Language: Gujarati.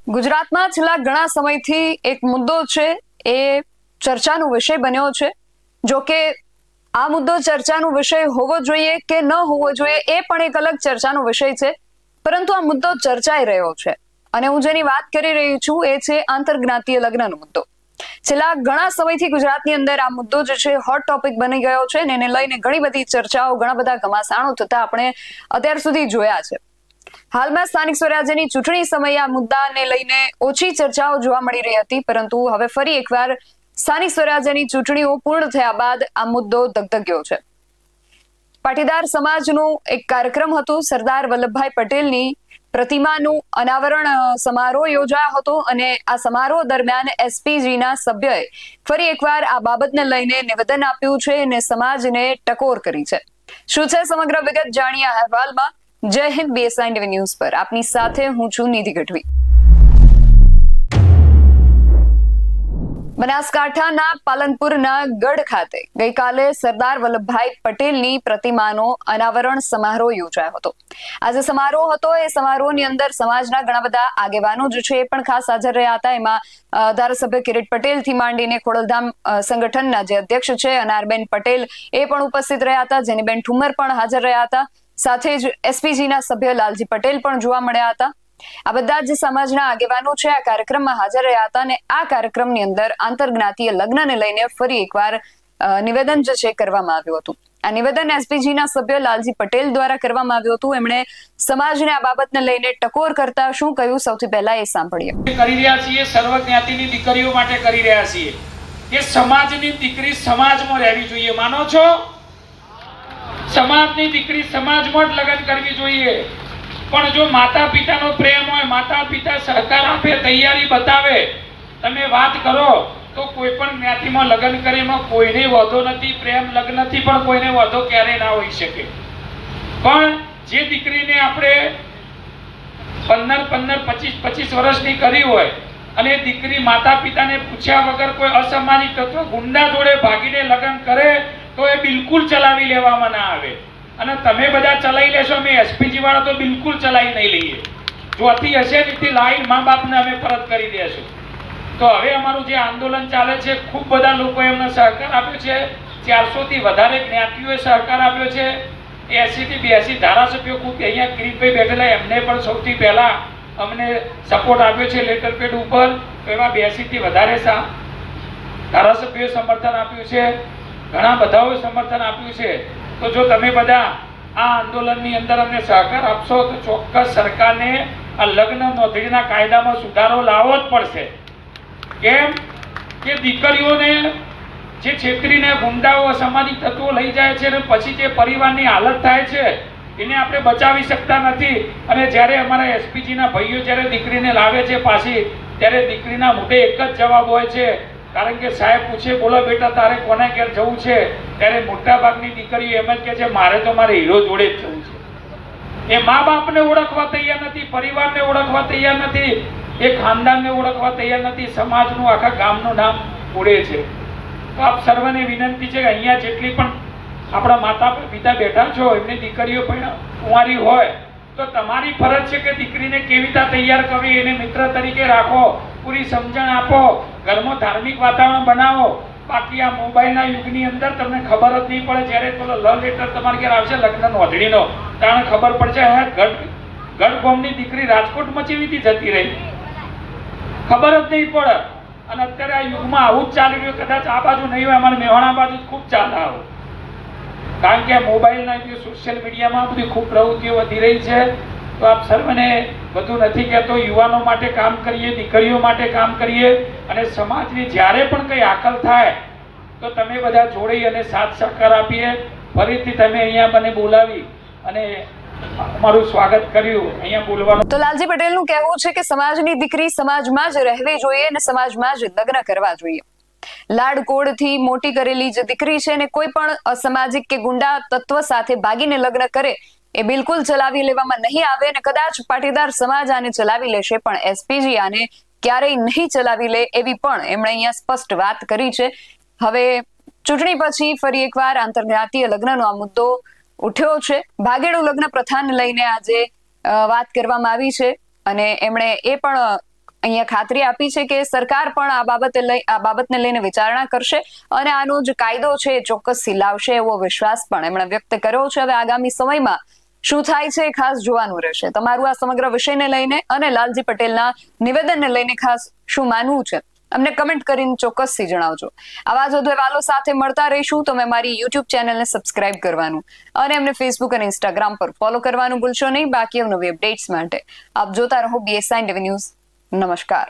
ગુજરાતમાં છેલ્લા ઘણા સમયથી એક મુદ્દો છે એ ચર્ચાનો વિષય બન્યો છે. જો કે આ મુદ્દો ચર્ચાનો વિષય હોવો જોઈએ કે ન હોવો જોઈએ એ પણ એક અલગ ચર્ચાનો વિષય છે, પરંતુ આ મુદ્દો ચર્ચાઈ રહ્યો છે અને હું જેની વાત કરી રહી છું એ છે આંતરજ્ઞાતીય લગ્નનો મુદ્દો. છેલ્લા ઘણા સમયથી ગુજરાતની અંદર આ મુદ્દો જે છે હોટ ટોપિક બની ગયો છે ને એને લઈને ઘણી બધી ચર્ચાઓ, ઘણા બધા ઘમાસાણો થતા આપણે અત્યાર સુધી જોયા છે. હાલમાં સ્થાનિક સ્વરાજ્યની ચૂંટણી સમયે આ મુદ્દાને લઈને ઓછી ચર્ચાઓ જોવા મળી રહી હતી, પરંતુ હવે ફરી એકવાર સ્થાનિક સ્વરાજ્યની ચૂંટણીઓ પૂર્ણ થયા બાદ આ મુદ્દો ધગધગ્યો છે. પાટીદાર સમાજનો એક કાર્યક્રમ હતો. સરદાર વલ્લભભાઈ પટેલની પ્રતિમાનું અનાવરણ સમારોહ યોજાયો હતો અને આ સમારોહ દરમિયાન એસપીજીના સભ્યોએ ફરી એકવાર આ બાબતને લઈને નિવેદન આપ્યું છે અને સમાજને ટકોર કરી છે. શું છે સમગ્ર વિગત જાણીએ આ અહેવાલમાં. જય હિન્દ. BSI ન્યૂઝ પર આપની સાથે હું છું નિધિ ગઢવી. બનાસકાંઠાના પાલનપુરના ગઢ ખાતે ગઈકાલે સરદાર વલ્લભભાઈ પટેલની પ્રતિમાનો અનાવરણ સમારોહ યોજાયો હતો. આ જે સમારોહ હતો એ સમારોહની અંદર સમાજના ઘણા બધા આગેવાનો જે છે એ પણ ખાસ હાજર રહ્યા હતા. એમાં ધારાસભ્ય કિરીટ પટેલથી માંડીને ખોડલધામ સંગઠનના જે અધ્યક્ષ છે અનારબેન પટેલ એ પણ ઉપસ્થિત રહ્યા હતા. જેનીબેન ઠુમ્મર પણ હાજર રહ્યા હતા. સાથે જ એસપીજીના સભ્ય લાલજી પટેલ પણ જોવા મળ્યા હતા. આ બધા જ સમાજના આગેવાનો છે આ કાર્યક્રમમાં હાજર રહ્યા હતા અને આ કાર્યક્રમની અંદર આંતરજ્ઞાતીય લગ્નને લઈને ફરી એકવાર નિવેદન જે છે કરવામાં આવ્યું હતું. આ નિવેદન એસપીજીના સભ્ય લાલજી પટેલ દ્વારા કરવામાં આવ્યું હતું. એમણે સમાજને આ બાબતને લઈને ટકોર કરતા શું કહ્યું સૌથી પહેલા એ સાંભળીએ. કરી રહ્યા છીએ સર્વ જ્ઞાતિની દીકરીઓ માટે કરી રહ્યા છીએ કે સમાજની દીકરી સમાજમાં રહેવી જોઈએ. માનો છો? સમાજની દીકરી સમાજમાં જ લગ્ન કરવી જોઈએ. પણ જો માતા પિતાનો પ્રેમ હોય, માતા પિતા સહકાર આપે, તૈયારી બતાવે, તમે વાત કરો તો કોઈ પણ જ્ઞાતિમાં લગ્ન કરે એમાં કોઈને વાંધો નથી. પ્રેમ લગ્નથી પણ કોઈને વાંધો ક્યારેય ના હોઈ શકે. પણ જે દીકરીને આપણે 15, 25 વર્ષની કરી હોય અને દીકરી માતા પિતાને પૂછ્યા વગર કોઈ અસામાજિક તત્વ ગુંડા જોડે ભાગીને લગ્ન કરે તો એ બિલકુલ ચલાવી લેવામાં ના આવે. અને તમે બધા ચલાવી લેશો, અમે એસપીજી વાળા તો બિલકુલ ચલાવી નહીં લઈએ. જો અતિ હશે તેથી લાઈન મા બાપને અમે પરત કરી દેશું. તો હવે અમારું જે આંદોલન ચાલે છે, ખૂબ બધા લોકો એમને સહકાર આપ્યો છે. 400 થી વધારે જ્ઞાતિઓએ સહકાર આપ્યો છે. 80 થી 82 ધારાસભ્યો ખૂબ અહીંયા કિરીટભાઈ બેઠેલા એમને પણ સૌથી પહેલા અમને સપોર્ટ આપ્યો છે લેટર પેડ ઉપર. તો એવા 82 થી વધારે ધારાસભ્યોએ સમર્થન આપ્યું છે. ઘણા બધાઓએ સમર્થન આપ્યું છે. તો જો તમે બધા આ આંદોલનની અંદર અમને સહકાર આપશો તો ચોક્કસ સરકારને આ લગ્ન નોંધણીના કાયદામાં સુધારો લાવવો જ પડશે. કેમ કે દીકરીઓને જે છેતરીને ગુંડાઓ અસામાજિક તત્વો લઈ જાય છે અને પછી જે પરિવારની હાલત થાય છે એને આપણે બચાવી શકતા નથી. અને જ્યારે અમારા એસપીજીના ભાઈઓ જ્યારે દીકરીને લાવે છે પાછી, ત્યારે દીકરીના મોઢે એક જ જવાબ હોય છે. કારણ કે સાહેબ પૂછે, બોલો બેટા તારે કોના ઘેર જવું છે? ત્યારે મોટા ભાગની દીકરીઓ એમ જ કહે છે મારે તો મારે હીરો જોડે જ જવું છે. એ મા બાપને ઓળખવા તૈયાર નથી, પરિવારને ઓળખવા તૈયાર નથી, એ ખાનદાનને ઓળખવા તૈયાર નથી, સમાજનું આખા ગામનું નામ ઉડે છે. તો આપ સર્વને વિનંતી છે કે અહીંયા જેટલી પણ આપણા માતા પિતા બેઠા છો એમની દીકરીઓ પણ કુંવારી હોય તો તમારી ફરજ છે કે દીકરીને કેવી રીતે તૈયાર કરવી, એને મિત્ર તરીકે રાખો, પૂરી સમજણ આપો, ઘરમાં ધાર્મિક વાતાવરણ બનાવો. બાકી આ મોબાઈલના યુગની અંદર તમને ખબર જ નહીં પડે. જ્યારે પેલો લવ લેટર તમારે ઘેર આવશે લગ્ન નોંધણીનો, ત્યારે ખબર પડશે હે ગઢ ગામની દીકરી રાજકોટમાં કેવી રીતે જતી રહી, ખબર જ નહીં પડે. અને અત્યારે આ યુગમાં આવું જ ચાલી રહ્યું. કદાચ આ બાજુ નહીં હોય, અમારે મેવાણા બાજુ ખૂબ ચાલે આવું. કારણ કે મોબાઈલના જે સોશિયલ મીડિયામાં બધી ખૂબ પ્રવૃત્તિઓ વધી રહી છે. તો આપ સર્વને બધું નથી કહેતો, યુવાનો માટે કામ કરીએ, દીકરીઓ માટે કામ કરીએ અને સમાજની જ્યારે પણ કંઈ આકલ થાય તો તમે બધા જોડી અને સાથ સહકાર આપીએ. ફરીથી તમે અહીંયા મને બોલાવી અને અમારું સ્વાગત કર્યું. અહીંયા બોલવાનું. તો લાલજી પટેલનું કહેવું છે કે સમાજની દીકરી સમાજમાં જ રહેવી જોઈએ અને સમાજમાં જ લગ્ન કરવા જોઈએ. લાડકોડથી મોટી કરેલી જે દીકરી છે ને કોઈ પણ અસામાજિક કે ગુંડા તત્વ સાથે ભાગીને લગ્ન કરે એ બિલકુલ ચલાવી લેવામાં નહીં આવે. અને કદાચ પાટીદાર સમાજ આને ચલાવી લેશે પણ એસપીજી આને ક્યારેય નહીં ચલાવી લે એવી પણ એમણે અહીંયા સ્પષ્ટ વાત કરી છે. હવે ચૂંટણી પછી ફરી એકવાર આંતરજ્ઞાતીય લગ્નનો આ મુદ્દો ઉઠ્યો છે. ભાગેડુ લગ્ન પ્રથાને લઈને આજે વાત કરવામાં આવી છે અને એમણે એ પણ અહીંયા ખાતરી આપી છે કે સરકાર પણ આ બાબતને લઈને વિચારણા કરશે અને આનો જે કાયદો છે એ ચોક્કસથી લાવશે એવો વિશ્વાસ પણ એમણે વ્યક્ત કર્યો છે. હવે આગામી સમયમાં શું થાય છે એ ખાસ જોવાનું રહેશે. તમારું આ સમગ્ર વિષયને લઈને અને લાલજી પટેલના નિવેદનને લઈને ખાસ શું માનવું છે અમને કમેન્ટ કરીને ચોક્કસથી જણાવજો. આવા જ વધુ અહેવાલો સાથે મળતા રહીશું. તમે મારી યુટ્યુબ ચેનલને સબસ્ક્રાઇબ કરવાનું અને એમને ફેસબુક અને ઇન્સ્ટાગ્રામ પર ફોલો કરવાનું ભૂલશો નહીં. બાકી નવી અપડેટ્સ માટે આપ જોતા રહો BSI ટીવી ન્યૂઝ. નમસ્કાર.